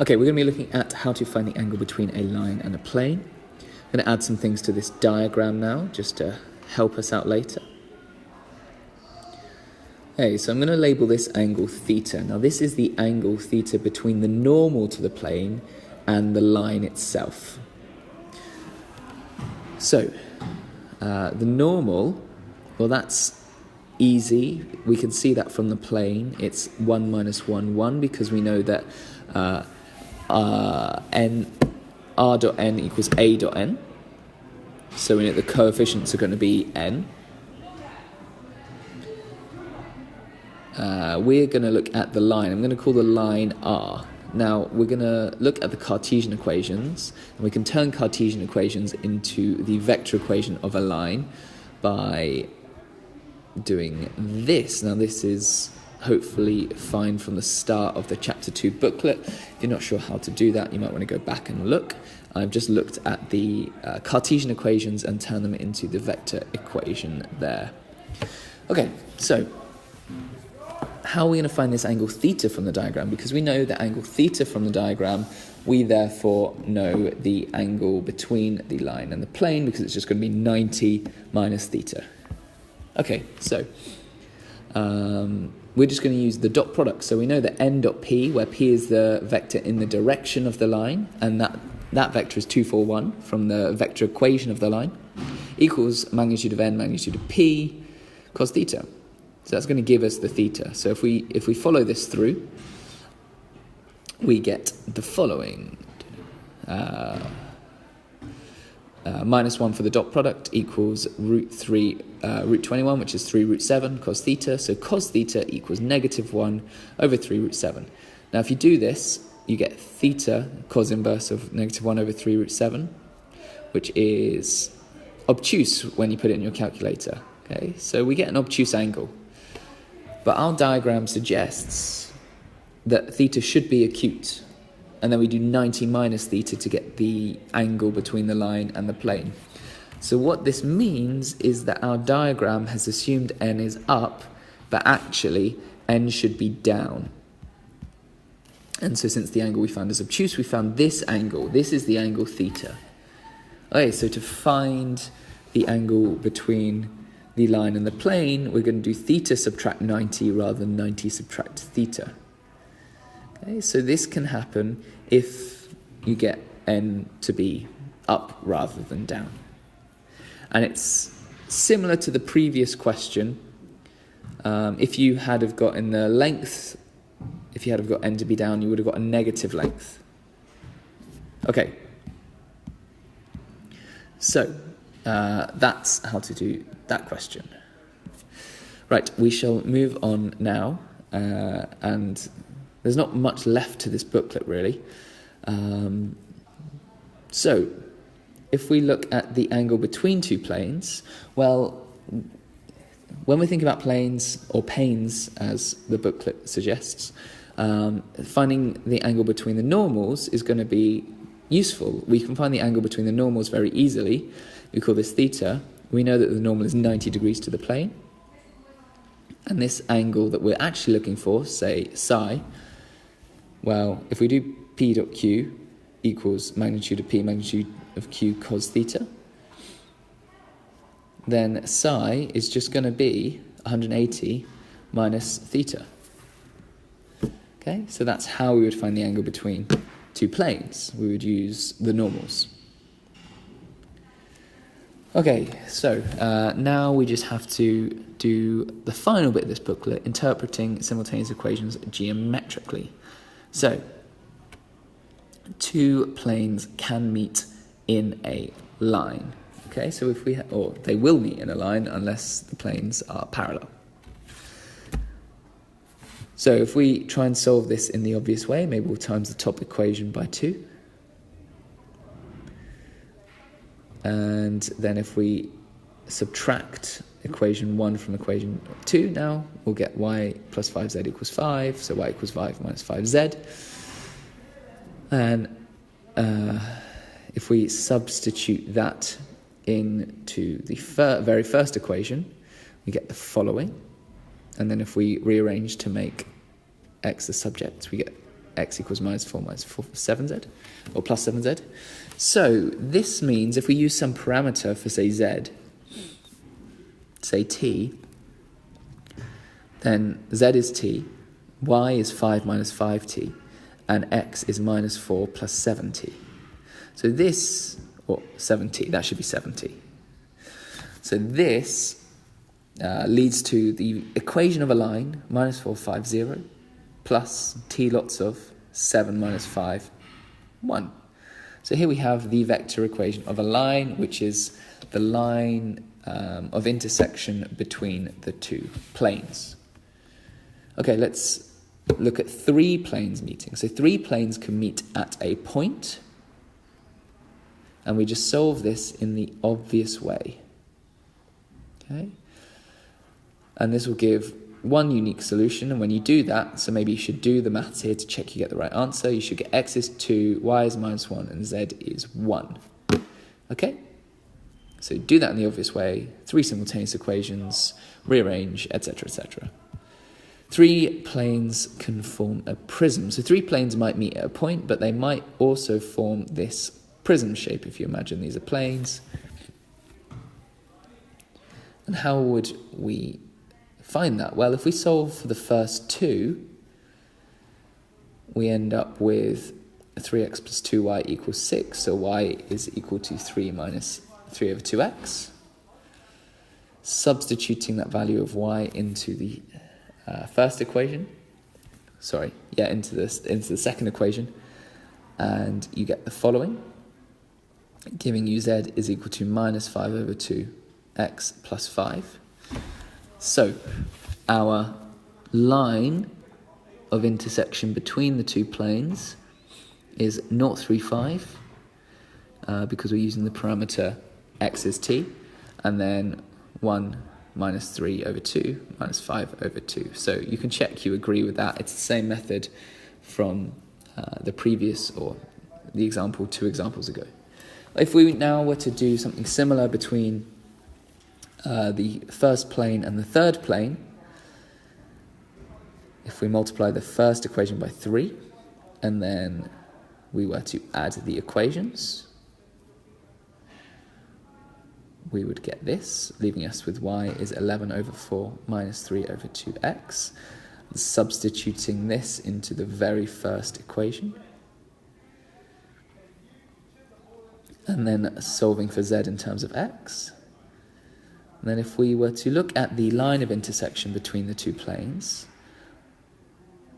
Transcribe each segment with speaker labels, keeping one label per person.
Speaker 1: Okay, we're going to be looking at how to find the angle between a line and a plane. I'm going to add some things to this diagram now, just to help us out later. Okay, so I'm going to label this angle theta. Now this is the angle theta between the normal to the plane and the line itself. So, the normal, well, that's easy. We can see that from the plane. It's 1 minus 1, 1, because we know that r dot n equals a dot n. So we know the coefficients are going to be n. We're going to look at the line. I'm going to call the line r. Now, we're going to look at the Cartesian equations, and we can turn Cartesian equations into the vector equation of a line by doing this. Now, this is hopefully fine from the start of the Chapter 2 booklet. If you're not sure how to do that, you might want to go back and look. I've just looked at the Cartesian equations and turned them into the vector equation there. Okay, so how are we going to find this angle theta from the diagram? Because we know the angle theta from the diagram, we therefore know the angle between the line and the plane, because it's just going to be 90 minus theta. Okay, so we're just going to use the dot product. So we know that n dot p, where p is the vector in the direction of the line, and that vector is 2, 4, 1 from the vector equation of the line, equals magnitude of n, magnitude of p, cos theta. So that's going to give us the theta. So if we follow this through, we get the following. Minus 1 for the dot product equals root 21, which is 3 root 7, cos theta. So cos theta equals negative 1 over 3 root 7. Now if you do this, you get theta, cos inverse of negative 1 over 3 root 7, which is obtuse when you put it in your calculator. Okay, so we get an obtuse angle. But our diagram suggests that theta should be acute. And then we do 90 minus theta to get the angle between the line and the plane. So what this means is that our diagram has assumed n is up, but actually n should be down. And so since the angle we found is obtuse, we found this angle. This is the angle theta. Okay, so to find the angle between the line and the plane, we're going to do theta subtract 90 rather than 90 subtract theta. Okay, so this can happen if you get n to be up rather than down. And it's similar to the previous question. If you had have gotten the length, if you had have got n to be down, you would have got a negative length. Okay. So that's how to do that question. Right, we shall move on now, and there's not much left to this booklet really. So if we look at the angle between two planes, well, when we think about planes, or planes as the booklet suggests, finding the angle between the normals is going to be useful. We can find the angle between the normals very easily. We call this theta. We know that the normal is 90 degrees to the plane. And this angle that we're actually looking for, say psi, well, if we do p dot q equals magnitude of p, magnitude of q cos theta, then psi is just going to be 180 minus theta. Okay, so that's how we would find the angle between two planes. We would use the normals. Okay, so now we just have to do the final bit of this booklet, interpreting simultaneous equations geometrically. So, two planes can meet in a line. Okay, so if we or they will meet in a line unless the planes are parallel. So if we try and solve this in the obvious way, maybe we'll times the top equation by 2. And then if we subtract equation 1 from equation 2 now, we'll get y plus 5z equals 5, so y equals 5 minus 5z. And if we substitute that into the very first equation, we get the following. And then if we rearrange to make x the subject, we get x equals minus 4 7z, or plus 7z. So this means if we use some parameter for, say, z, say t, then z is t, y is 5 minus 5t, and x is minus 4 plus 7t. So this, or 7t, that should be 7t. So this leads to the equation of a line, minus 4, 5, 0, plus t lots of 7 minus 5, 1. So here we have the vector equation of a line, which is the line of intersection between the two planes. Okay, let's look at 3 planes meeting. So 3 planes can meet at a point, and we just solve this in the obvious way. Okay? And this will give one unique solution, and when you do that, so maybe you should do the maths here to check you get the right answer, you should get x is 2, y is minus 1, and z is 1. Okay? So do that in the obvious way, 3 simultaneous equations, rearrange, etc., etc. 3 planes can form a prism. So 3 planes might meet at a point, but they might also form this prism shape, if you imagine these are planes. And how would we find that? Well, if we solve for the first 2, we end up with 3x plus 2y equals 6, so y is equal to 3 minus 3 over 2x. Substituting that value of y into the first equation, into the second equation, and you get the following, giving you z is equal to minus 5 over 2x plus 5. So our line of intersection between the 2 planes is 035, because we're using the parameter x is t, and then 1 minus 3 over 2 minus 5 over 2. So you can check you agree with that. It's the same method from the previous, or the example 2 examples ago. If we now were to do something similar between the first plane and the third plane, if we multiply the first equation by 3, and then we were to add the equations, we would get this, leaving us with y is 11 over 4 minus 3 over 2x. Substituting this into the very first equation, and then solving for z in terms of x. And then if we were to look at the line of intersection between the 2 planes,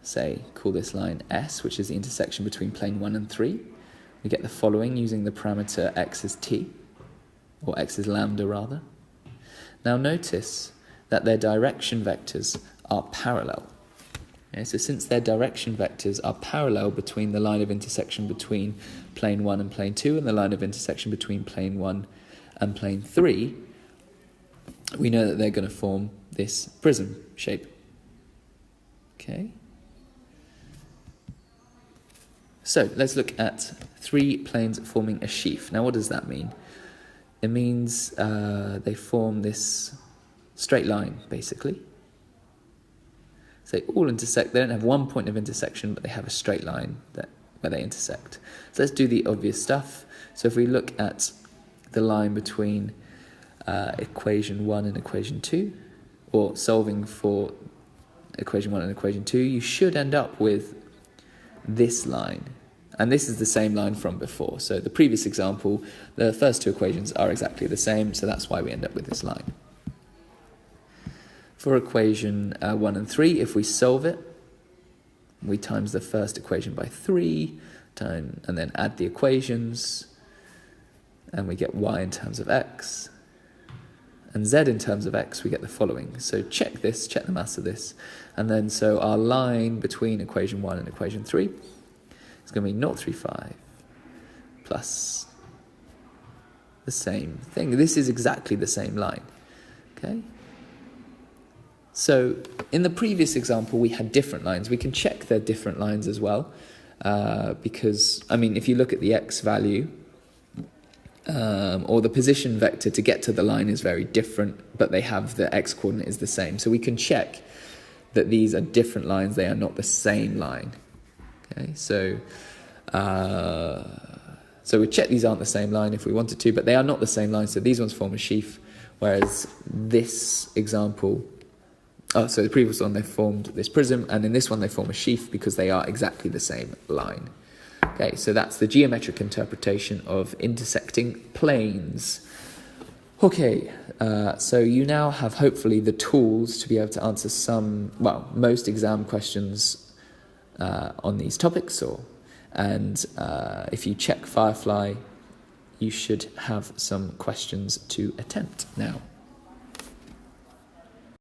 Speaker 1: say, call this line S, which is the intersection between plane 1 and 3, we get the following using the parameter x is t, or x is lambda rather. Now notice that their direction vectors are parallel. Okay, so since their direction vectors are parallel between the line of intersection between plane 1 and plane 2 and the line of intersection between plane 1 and plane 3, we know that they're going to form this prism shape. Okay? So let's look at 3 planes forming a sheaf. Now what does that mean? It means they form this straight line, basically. So they all intersect. They don't have one point of intersection, but they have a straight line where they intersect. So let's do the obvious stuff. So if we look at the line between equation 1 and equation 2, or solving for equation 1 and equation 2, you should end up with this line. And this is the same line from before. So the previous example, the first 2 equations are exactly the same, so that's why we end up with this line. For equation 1 and 3, if we solve it, we times the first equation by 3, and then add the equations, and we get y in terms of x. And z in terms of x, we get the following. So check this, check the maths of this. And then so our line between equation 1 and equation 3 is going to be 035 plus the same thing. This is exactly the same line. Okay? So in the previous example, we had different lines. We can check they're different lines as well. Because, I mean, if you look at the x value, or the position vector to get to the line is very different, but they have the x-coordinate is the same. So we can check that these are different lines, they are not the same line. Okay, so we check these aren't the same line if we wanted to, but they are not the same line, so these ones form a sheaf, whereas this example, so the previous one they formed this prism, and in this one they form a sheaf because they are exactly the same line. Okay, so that's the geometric interpretation of intersecting planes. Okay, so you now have hopefully the tools to be able to answer most exam questions on these topics, and if you check Firefly, you should have some questions to attempt now.